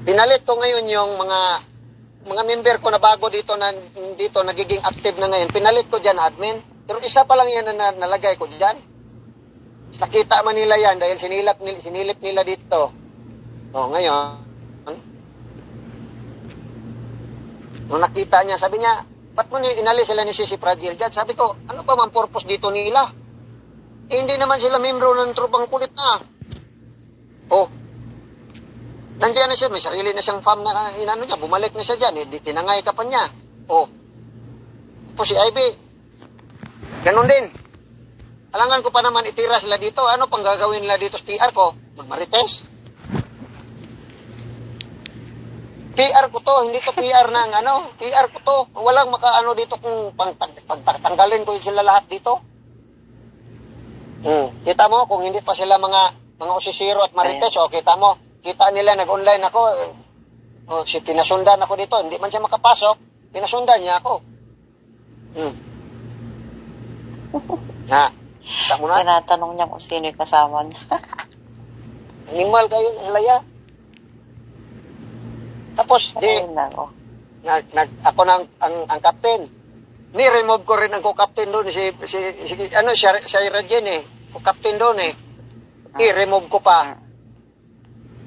Pinalit ko ngayon yung mga member ko na bago dito nagiging active na ngayon. Pinalit ko diyan admin. Pero isa pa lang yan na nalagay ko diyan. Nakita man nila yan dahil sinilip nila dito. Ngayon. Nung nakita niya, sabi niya, ba't mo inalis sila ni Sisi Fragile dyan? Sabi ko, ano pa man purpose dito nila? Hindi naman sila membro ng trupang kulit na. Nandiyan na siya, may sarili na siyang farm na inano niya, bumalik na siya dyan, tinangay ka pa niya. Si Ivy, ganun din. Alangan ko pa naman itira sila dito, ano pang gagawin nila dito sa PR ko? Magmarites? PR ko to, hindi to PR ng PR ko to. Walang makaano dito kung pagtanggalin ko sila lahat dito. Kita mo, kung hindi pa sila mga osisiro at marites, kita nila nag-online ako, pinasundan ako dito, hindi man siya makapasok, pinasundan niya ako. Tama na. Tinatanong niya kung sino yung kasama niya. Animal kayo, halaya. Tapos, ako ang captain. Ni-remove ko rin ang co-captain doon, si Rajen co-captain doon I-remove ko pa.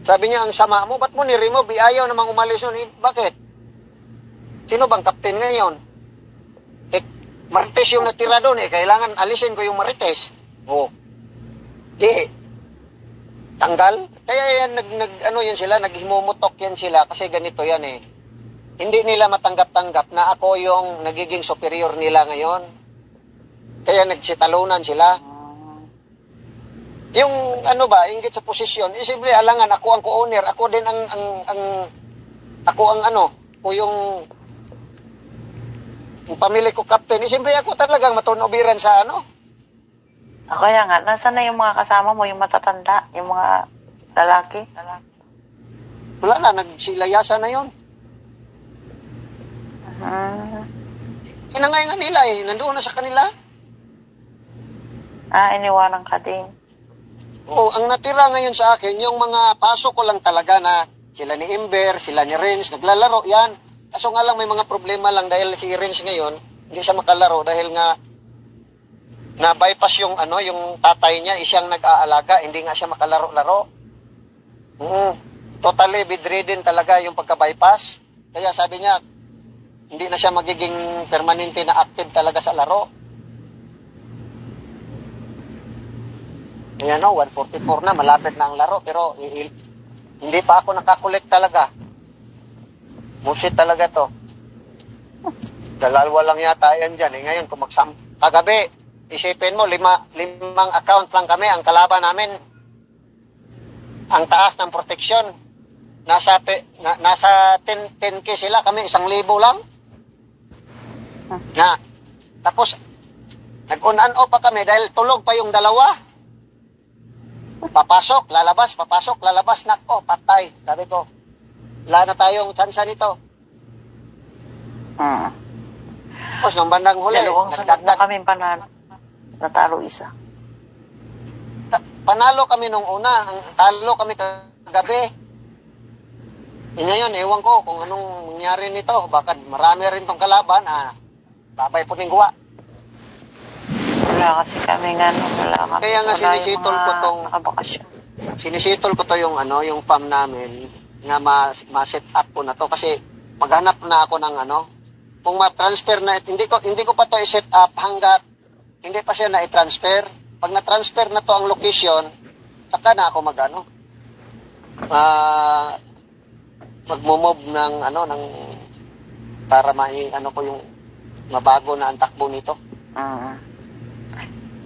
Sabi niya, ang sama mo, ba't mo ni-remove? Ayaw namang umalis yun. Bakit? Sino bang captain ngayon? Marites yung natira doon kailangan alisin ko yung marites. Tanggal. Kaya yan, yan sila, naghimumutok yan sila kasi ganito yan Hindi nila matanggap-tanggap na ako yung nagiging superior nila ngayon. Kaya nagsitalunan sila. Yung inggit sa posisyon, siyempre alangan ako ang co-owner, ako din ako yung pamilya ko captain. Siyempre ako talagang matunubiran sa Kaya nga, nasaan na yung mga kasama mo, yung matatanda, yung mga lalaki? Wala na, nagsilayasan na yun. Inangay nga nila nandoon na sa kanila. Iniwanan ka din. Ang natira ngayon sa akin, yung mga pasok ko lang talaga na sila ni Ember, sila ni Renz, naglalaro yan. Kaso nga lang may mga problema lang dahil si Renz ngayon, hindi siya makalaro dahil nga na-bypass yung tatay niya, siyang nag-aalaga, hindi nga siya makalaro-laro. Totally bedridden talaga yung pagka-bypass. Kaya sabi niya, hindi na siya magiging permanente na active talaga sa laro. Ayan 144 na, malapit na ang laro, pero hindi pa ako nakakulik talaga. Musit talaga to. Dalawa lang yata yan dyan. Ngayon, kagabi, isipin mo, limang account lang kami, ang kalaban namin, ang taas ng protection, nasa 10K sila, kami 1,000 lang. Tapos, nag-on-and-off pa kami dahil tulog pa yung dalawa. Papasok, lalabas, patay. Sabi ko, wala na tayong tsansa nito. Tapos, nung bandang huli, dalawang sunod na kami panalo. Natalo isa. Panalo kami nung una, talo kami kagabi. Ngayon, ewan ko kung anong nangyari nito. Bakit marami rin tong kalaban, babay po ning guwa. Wala kasi kami wala kami. Kaya nga sinisitol ko to yung farm namin nga ma-set up ko na to kasi maghanap na ako ng kung ma-transfer na hindi ko pa to i-set up hanggat hindi pa siya na i-transfer. Pag na-transfer na to ang location, saka na ako magmo-move ng para ko yung mabago na ang takbo nito.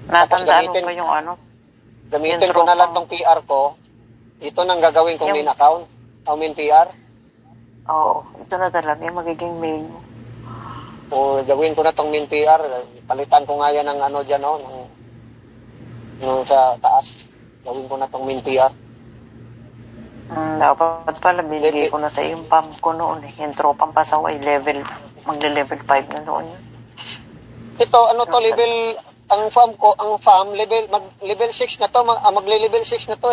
Natandaan ko yung Gamitin ko na lang tong PR ko. Ito nang gagawin kong main account. Main PR. Oo. Ito na talaga yung magiging main mo. Gawin ko na tong main PR. Palitan ko nga yan ng dyan sa taas. Gawin ko na tong main PR. Dapat pala binigay ko na sa yung pump ko noon Yung tropang pasaway, magle-level 5 na noon yun. Ito, level, ang farm, level 6 na to, magle-level 6 na to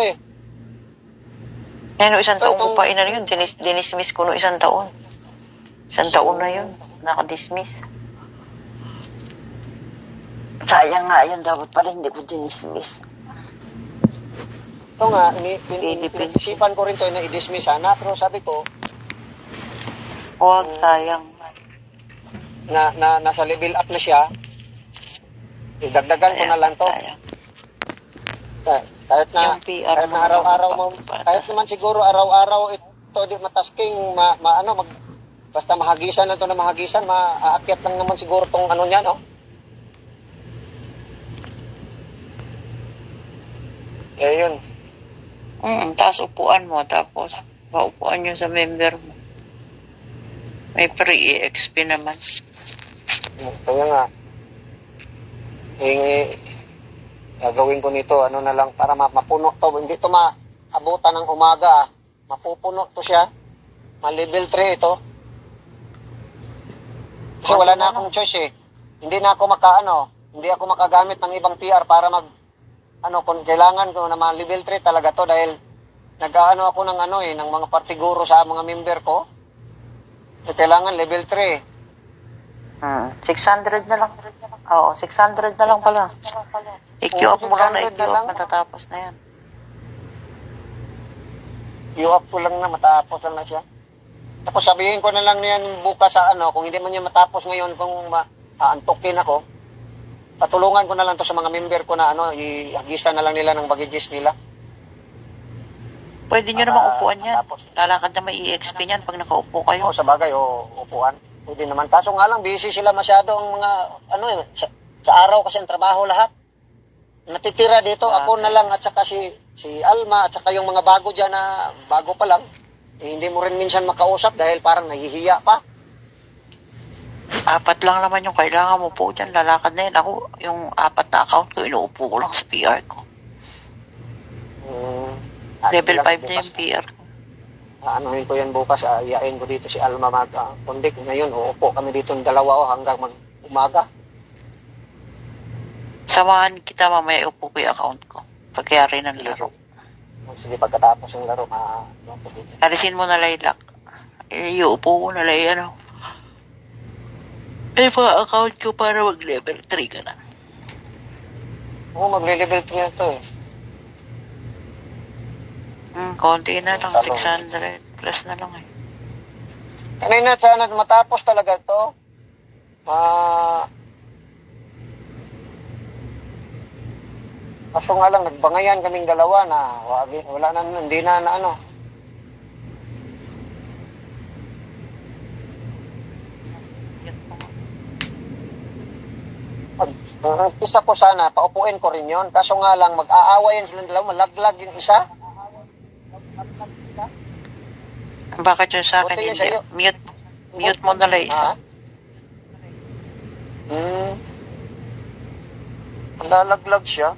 Yan, no, isang So, taon ko pa ina yun. Dinismiss ko no isang taon. Isang taon na yun. Nakadismiss. Sayang nga yan. Dapat pala hindi ko dinismiss. Ito nga, pinag-isipan ko rin to na i-dismiss sana, pero sabi ko, Huwag, sayang. nasa level up na siya, idagdagan ko na lang to. Sayang. Kahit na, Yung PR kahit na mo araw-araw mo, naman, kahit naman siguro araw-araw ito di matasking, basta mahagisan na to na mahagisan, maaakyat lang naman siguro tong ano niya, no? Yun. Tapos upuan mo, tapos paupuan nyo sa member mo. May pre-EXP naman. Kaya nga, gagawin ko nito, ano na lang, para mapuno to. Hindi to maabutan ng umaga, mapupuno to siya. Ma-level 3 ito. Kasi wala na akong choice eh. Hindi ako makagamit ng ibang PR para kung kailangan ko na ma-level 3 talaga to dahil nag-ano ako ng ng mga partiguro sa mga member ko. So, kailangan level 3. 600 na lang. Oo, 600 na lang pala. I-queue up mo lang na i-queue up, matatapos na yan. Queue up ko lang na, matapos lang na siya. Tapos sabihin ko na lang niyan bukas sa kung hindi man niya matapos ngayon, kung aantukin ako, patulungan ko na lang to sa mga member ko na ihagisa na lang nila ng baggages nila. Pwede nyo naman upuan yan. Lalakad na may EXP niyan pag nakaupo kayo. Oo, sa bagay, upuan. Pwede naman. Kaso nga lang, busy sila masyado ang mga, sa araw kasi ang trabaho lahat. Natitira dito, ako na lang at saka si Alma at saka yung mga bago dyan na bago pa lang. Hindi mo rin minsan makausap dahil parang nahihiya pa. 4 lang naman yung kailangan mo po dyan. Lalakad na yan. Ako, yung 4 na account ko, inuupo ko lang sa PR ko. Level 5 na yung PR ko. Anuhin ko yan bukas. Iyain ko dito si Alma mag-condic. Ngayon, uupo kami dito ng dalawa hanggang mag-umaga. Samahan kita mamaya, upo ko yung account ko. Pagkayari ng laro. Sige, pagkatapos ng laro, Alisin mo na laylak. Iuupo ko na lay, account ko para mag-level 3 ka na. Oo, magle-level 3 na to eh. Konti na lang, 600 plus na lang eh. Kanina sana matapos talaga to. Kaso nga lang, nagbangayan kaming dalawa na wala na, hindi na Isa ko sana, paupuin ko rin yon. Kaso nga lang, mag-aawayan silang dalawa, malaglag yung isa. Bakit yun sa akin hindi? Mute mo na lang isa. Malalaglag siya.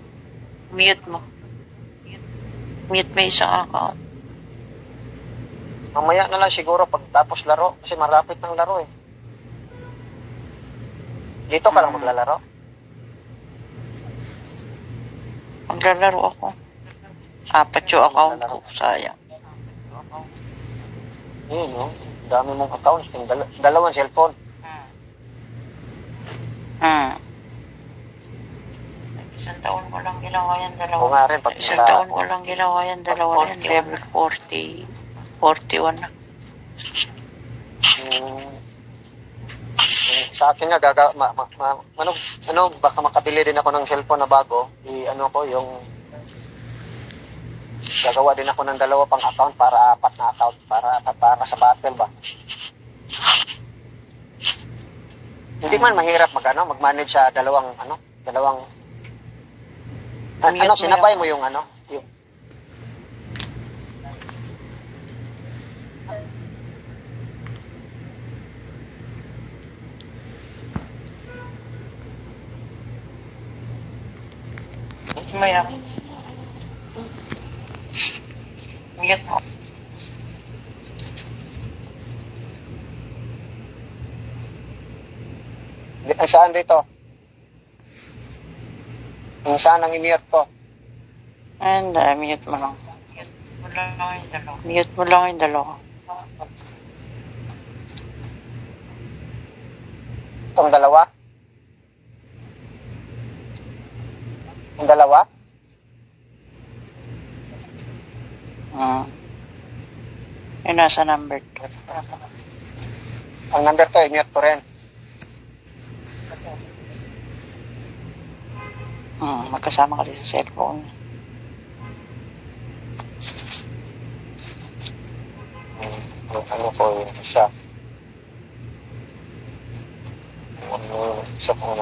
Mute mo. Mute mo isang account. Mamaya na lang siguro pagtapos laro. Kasi marapit ng laro eh. Dito ka lang maglalaro? Maglalaro ako. 4 yung account ko. Sayang. No? Dami mong accounts. Dalawang cellphone. Isang taon ko lang ginawa yan, dalawa. Oo nga rin. Isang taon ko lang ginawa yan, dalawa yan. Level 40. 41 na. Sa akin nga, baka makabili din ako ng cellphone na bago. Gagawa din ako ng 2 pang account para 4 na account para sa battle ba. Hindi man mahirap mag-manage sa dalawang sinabay mo yung yung Maya. Mute mo. Saan dito? Saan ang i-mute ko? And mute mo lang. lang yung dalawa. Mute mo lang yung dalawa. Itong dalawa? Yung dalawa? Yung nasa number 2. Ang number 2, i-mute ko rin. Magkasama kasi sa cellphone. Ano ko yung isa? Isa kong